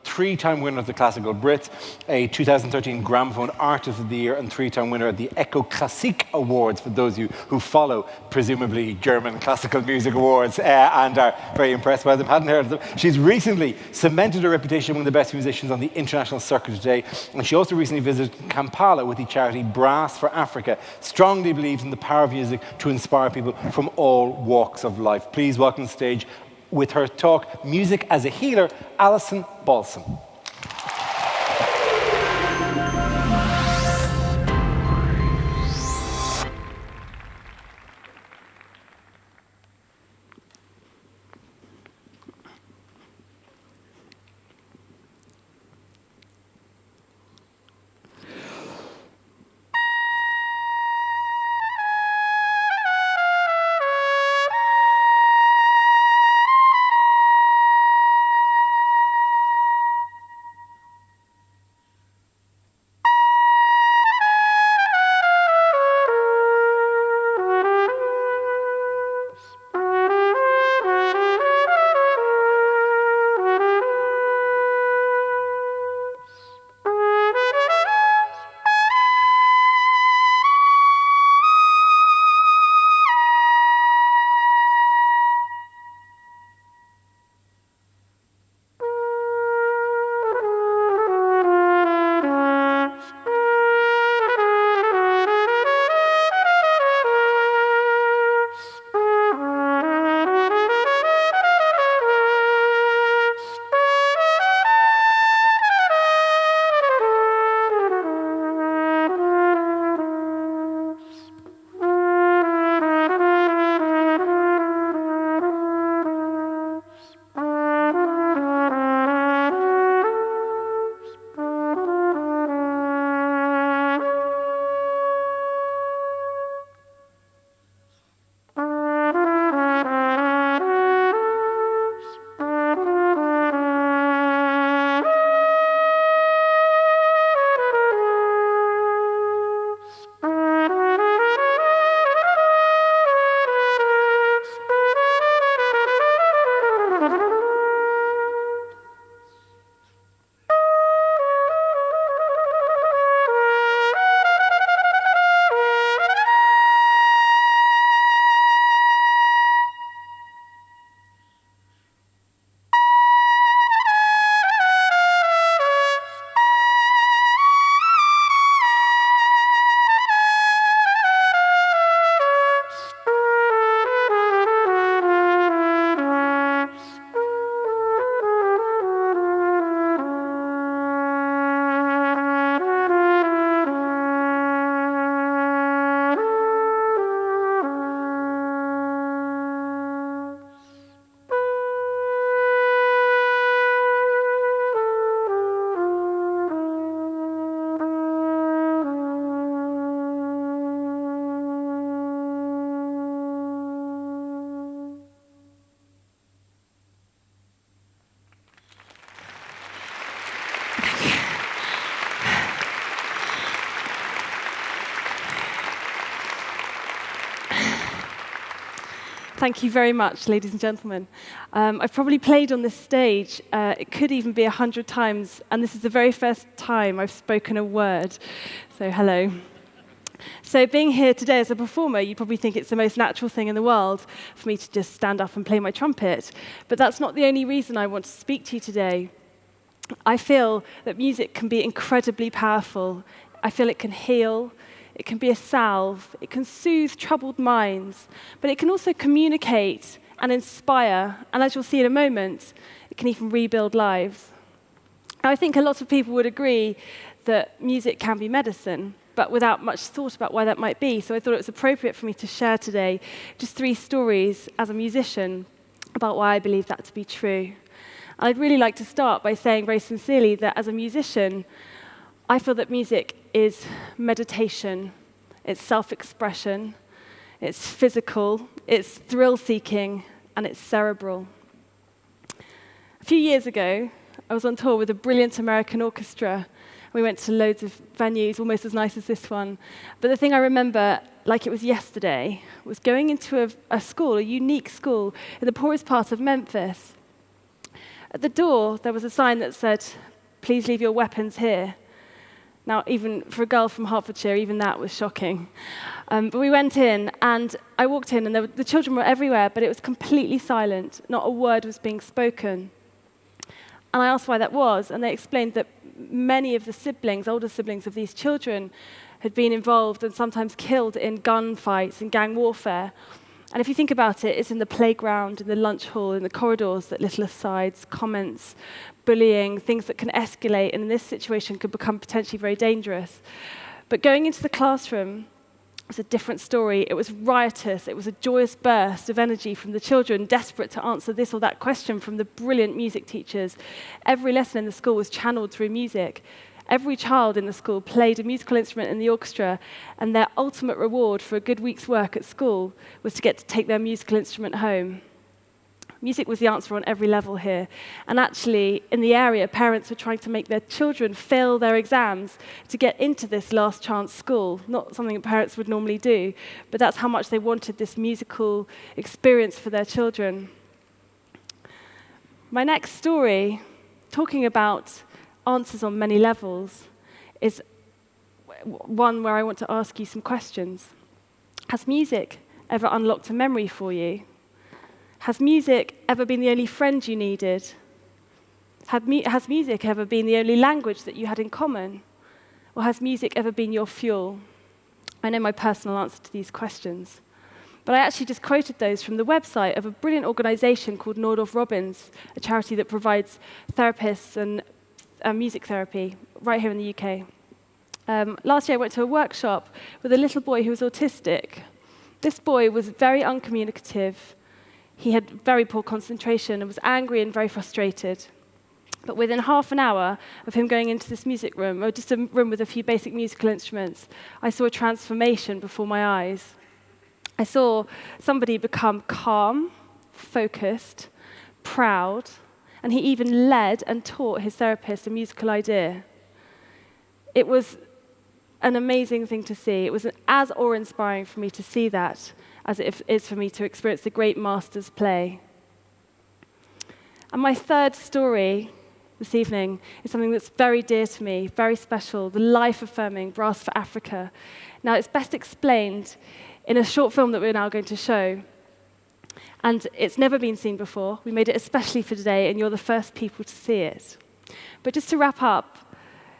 three-time winner of the Classical BRITs, a 2013 Gramophone Artist of the Year, and three-time winner of the Echo Klassik Awards, for those of you who follow, presumably, German classical music awards and are very impressed by them, hadn't heard of them. She's recently cemented her reputation as one of the best musicians on the international circuit today, and she also recently visited Kampala with the charity Brass for Africa, strongly believes in the power of music to inspire people from all walks of life. Please welcome to the stage, with her talk, Music as a Healer, Alison Balsom. Thank you very much, ladies and gentlemen. I've probably played on this stage, it could even be 100 times, and this is the very first time I've spoken a word. So hello. So being here today as a performer, you probably think it's the most natural thing in the world for me to just stand up and play my trumpet. But that's not the only reason I want to speak to you today. I feel that music can be incredibly powerful. I feel it can heal. It can be a salve. It can soothe troubled minds. But it can also communicate and inspire. And as you'll see in a moment, it can even rebuild lives. Now, I think a lot of people would agree that music can be medicine, but without much thought about why that might be. So I thought it was appropriate for me to share today just 3 stories as a musician about why I believe that to be true. And I'd really like to start by saying very sincerely that as a musician, I feel that music is meditation, it's self-expression, it's physical, it's thrill-seeking, and it's cerebral. A few years ago, I was on tour with a brilliant American orchestra. We went to loads of venues, almost as nice as this one. But the thing I remember, like it was yesterday, was going into a school, a unique school, in the poorest part of Memphis. At the door, there was a sign that said, "Please leave your weapons here." Now, even for a girl from Hertfordshire, even that was shocking. But we went in, and I walked in, and the children were everywhere, but it was completely silent. Not a word was being spoken. And I asked why that was, and they explained that many of the siblings, older siblings of these children, had been involved and sometimes killed in gunfights and gang warfare. And if you think about it, it's in the playground, in the lunch hall, in the corridors that little asides, comments, bullying, things that can escalate, and in this situation could become potentially very dangerous. But going into the classroom was a different story. It was riotous. It was a joyous burst of energy from the children, desperate to answer this or that question from the brilliant music teachers. Every lesson in the school was channeled through music. Every child in the school played a musical instrument in the orchestra, and their ultimate reward for a good week's work at school was to get to take their musical instrument home. Music was the answer on every level here. And actually, in the area, parents were trying to make their children fail their exams to get into this last chance school. Not something that parents would normally do, but that's how much they wanted this musical experience for their children. My next story, talking about answers on many levels, is one where I want to ask you some questions. Has music ever unlocked a memory for you? Has music ever been the only friend you needed? Has music ever been the only language that you had in common? Or has music ever been your fuel? I know my personal answer to these questions. But I actually just quoted those from the website of a brilliant organization called Nordorf Robbins, a charity that provides therapists and music therapy right here in the UK. Last year I went to a workshop with a little boy who was autistic. This boy was very uncommunicative. He had very poor concentration and was angry and very frustrated. But within half an hour of him going into this music room, or just a room with a few basic musical instruments, I saw a transformation before my eyes. I saw somebody become calm, focused, proud, and he even led and taught his therapist a musical idea. It was an amazing thing to see. It was as awe-inspiring for me to see that as it is for me to experience the great master's play. And my third story this evening is something that's very dear to me, very special, the life-affirming Brass for Africa. Now, it's best explained in a short film that we're now going to show. And it's never been seen before. We made it especially for today, and you're the first people to see it. But just to wrap up,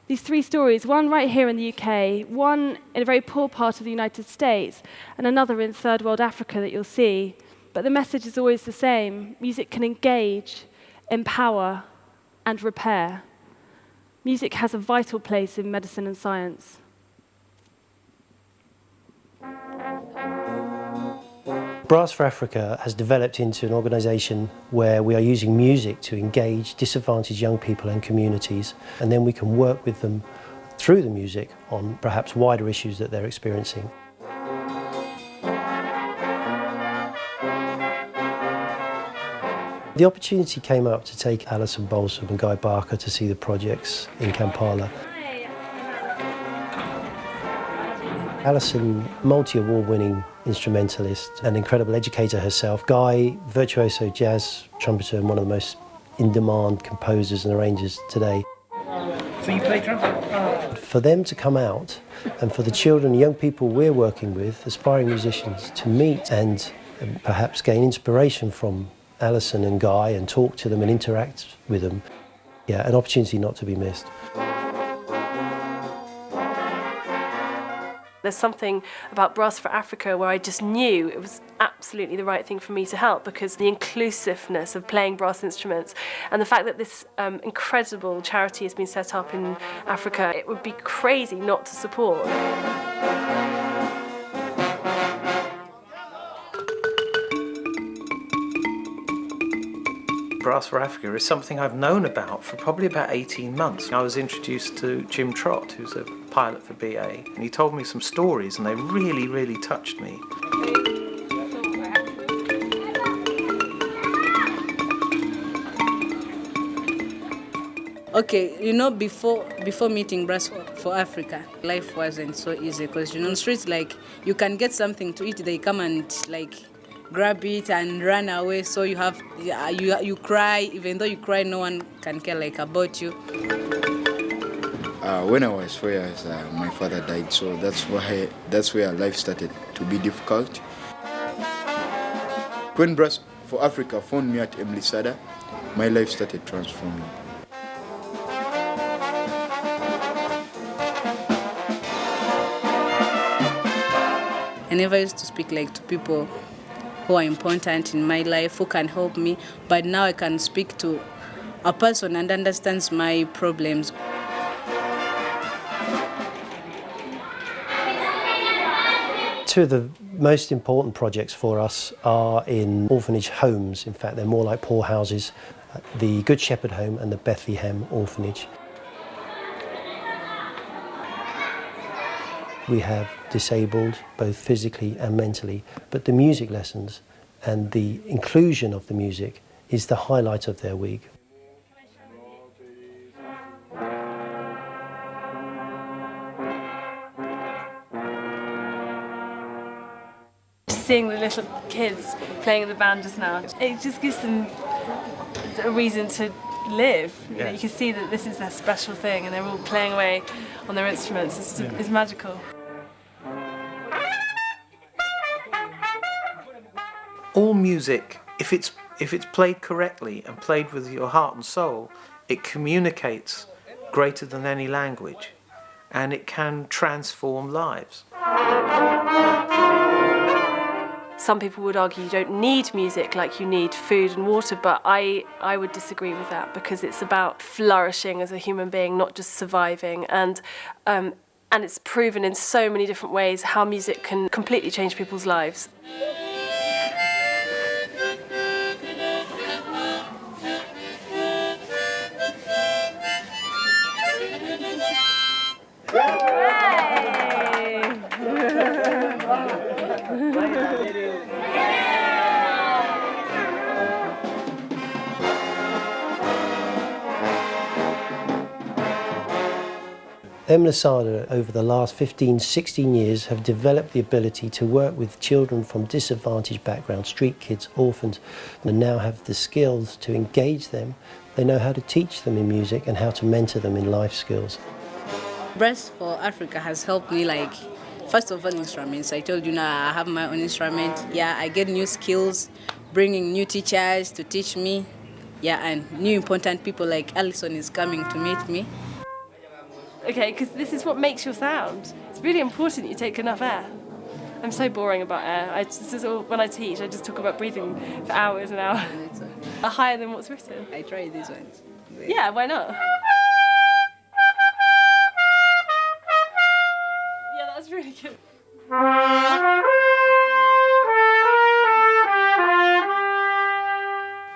these three stories, one right here in the UK, one in a very poor part of the United States, and another in third world Africa that you'll see. But the message is always the same. Music can engage, empower, and repair. Music has a vital place in medicine and science. Brass for Africa has developed into an organisation where we are using music to engage disadvantaged young people and communities, and then we can work with them through the music on perhaps wider issues that they're experiencing. The opportunity came up to take Alison Balsom and Guy Barker to see the projects in Kampala. Alison, multi-award-winning instrumentalist, an incredible educator herself. Guy, virtuoso jazz trumpeter and one of the most in-demand composers and arrangers today. So you play trumpet? For them to come out and for the children and young people we're working with, aspiring musicians, to meet and perhaps gain inspiration from Alison and Guy and talk to them and interact with them, yeah, an opportunity not to be missed. There's something about Brass for Africa where I just knew it was absolutely the right thing for me to help, because the inclusiveness of playing brass instruments and the fact that this incredible charity has been set up in Africa, it would be crazy not to support. Brass for Africa is something I've known about for probably about 18 months. I was introduced to Jim Trott, who's a pilot for BA, and he told me some stories and they really, really touched me. Okay, you know, before meeting Brass for Africa, life wasn't so easy because, you know, on streets, like, you can get something to eat, they come and, like, grab it and run away. So you cry. Even though you cry, no one can care like about you. When I was 4 years, my father died, so that's where life started to be difficult. When Brass for Africa found me at Emily Sada, my life started transforming. I never used to speak like to people who are important in my life, who can help me, but now I can speak to a person and understands my problems. Two of the most important projects for us are in orphanage homes. In fact, they're more like poorhouses, the Good Shepherd Home and the Bethlehem Orphanage. We have disabled both physically and mentally, but the music lessons and the inclusion of the music is the highlight of their week. Seeing the little kids playing in the band just now, it just gives them a reason to live. You know, you can see that this is their special thing and they're all playing away on their instruments. It's magical. All music, if it's played correctly and played with your heart and soul, it communicates greater than any language, and it can transform lives. Some people would argue you don't need music like you need food and water, but I would disagree with that, because it's about flourishing as a human being, not just surviving. And it's proven in so many different ways how music can completely change people's lives. Emily Sada, over the last 15-16 years, have developed the ability to work with children from disadvantaged backgrounds, street kids, orphans, and now have the skills to engage them. They know how to teach them in music and how to mentor them in life skills. Brass for Africa has helped me, like, first of all, instruments. I told you now I have my own instrument. Yeah, I get new skills, bringing new teachers to teach me. Yeah, and new important people like Alison is coming to meet me. Okay, because this is what makes your sound. It's really important you take enough air. I'm so boring about air. When I teach, I just talk about breathing for hours and hours. Higher than what's written. I try these ones. Yeah, why not? Yeah, that's really good.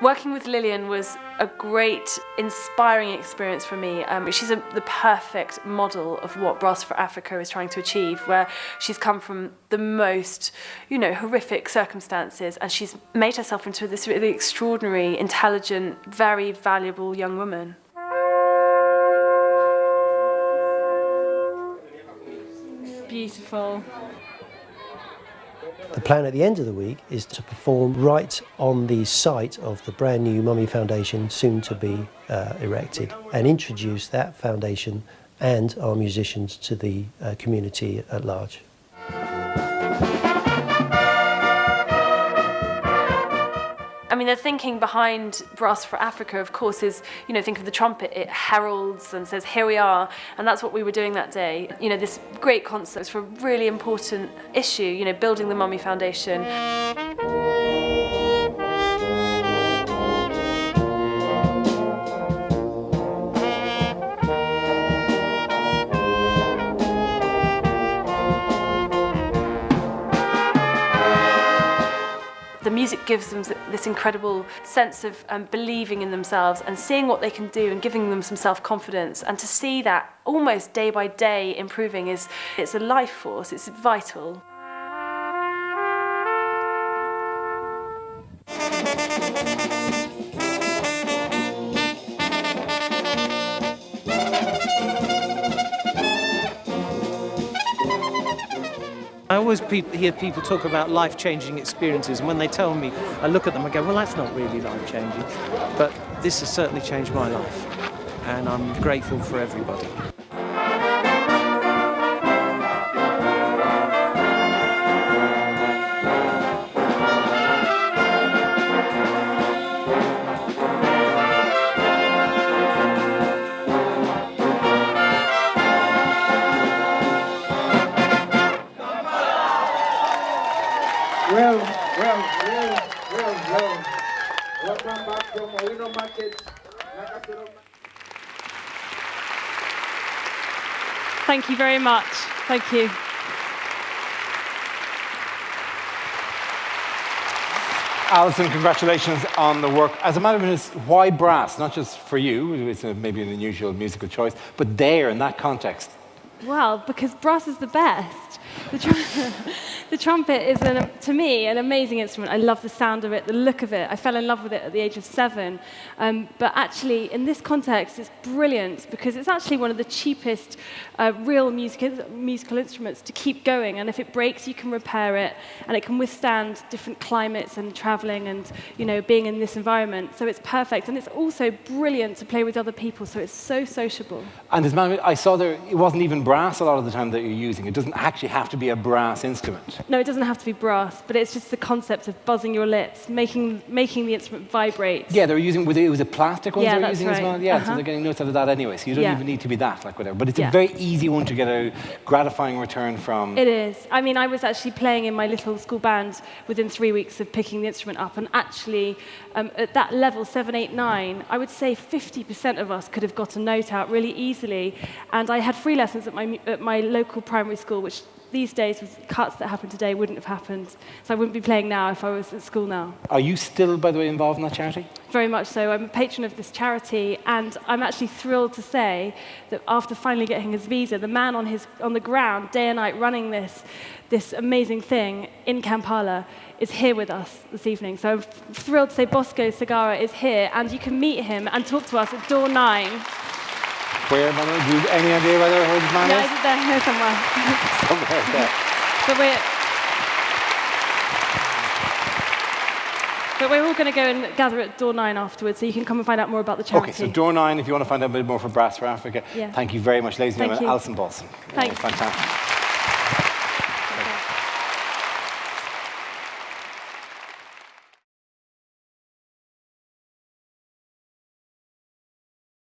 Working with Lillian was a great, inspiring experience for me. She's the perfect model of what Brass for Africa is trying to achieve, where she's come from the most, horrific circumstances, and she's made herself into this really extraordinary, intelligent, very valuable young woman. Beautiful. The plan at the end of the week is to perform right on the site of the brand new Mummy Foundation, soon to be erected, and introduce that foundation and our musicians to the community at large. I mean, the thinking behind Brass for Africa, of course, is, think of the trumpet. It heralds and says, here we are. And that's what we were doing that day. This great concert was for a really important issue, building the Mummy Foundation. The music gives them this incredible sense of believing in themselves and seeing what they can do and giving them some self-confidence. And to see that almost day by day improving it's a life force, it's vital. I always hear people talk about life-changing experiences, and when they tell me, I look at them and go, well, that's not really life-changing. But this has certainly changed my life, and I'm grateful for everybody. Welcome back from Owino Market. Thank you very much. Thank you. Alison, congratulations on the work. As a matter of fact, why brass? Not just for you, it's maybe an unusual musical choice, but there, in that context. Well, because brass is the best. The trumpet is, to me, an amazing instrument. I love the sound of it, the look of it. I fell in love with it at the age of 7. But actually, in this context, it's brilliant because it's actually one of the cheapest real musical instruments to keep going. And if it breaks, you can repair it, and it can withstand different climates and traveling and being in this environment. So it's perfect, and it's also brilliant to play with other people. So it's so sociable. And as a matter of fact, I saw there it wasn't even brass a lot of the time that you're using. It doesn't actually have to be a brass instrument. No, it doesn't have to be brass, but it's just the concept of buzzing your lips, making the instrument vibrate. Yeah, they were using, was it plastic ones they were using right. as well? Yeah, so they're getting notes out of that anyway, so you don't even need to be that, like whatever. But it's a very easy one to get a gratifying return from. It is. I mean, I was actually playing in my little school band within 3 weeks of picking the instrument up, and actually, at that level, 7, 8, 9, I would say 50% of us could have got a note out really easily. And I had free lessons at my local primary school, which these days, with cuts that happen today, wouldn't have happened. So I wouldn't be playing now if I was at school now. Are you still, by the way, involved in that charity? Very much so. I'm a patron of this charity, and I'm actually thrilled to say that after finally getting his visa, the man on the ground, day and night, running this amazing thing in Kampala is here with us this evening. So I'm thrilled to say Bosco Sagara is here, and you can meet him and talk to us at door 9. Where, by the way? Do you have any idea where his man is? Yeah, I did there somewhere. Somewhere there. But we're all going to go and gather at door 9 afterwards, so you can come and find out more about the charity. Okay, so door 9, if you want to find out a bit more for Brass for Africa. Yeah. Thank you very much, ladies and gentlemen. Thank you. Alison Balsom. Thanks. Fantastic.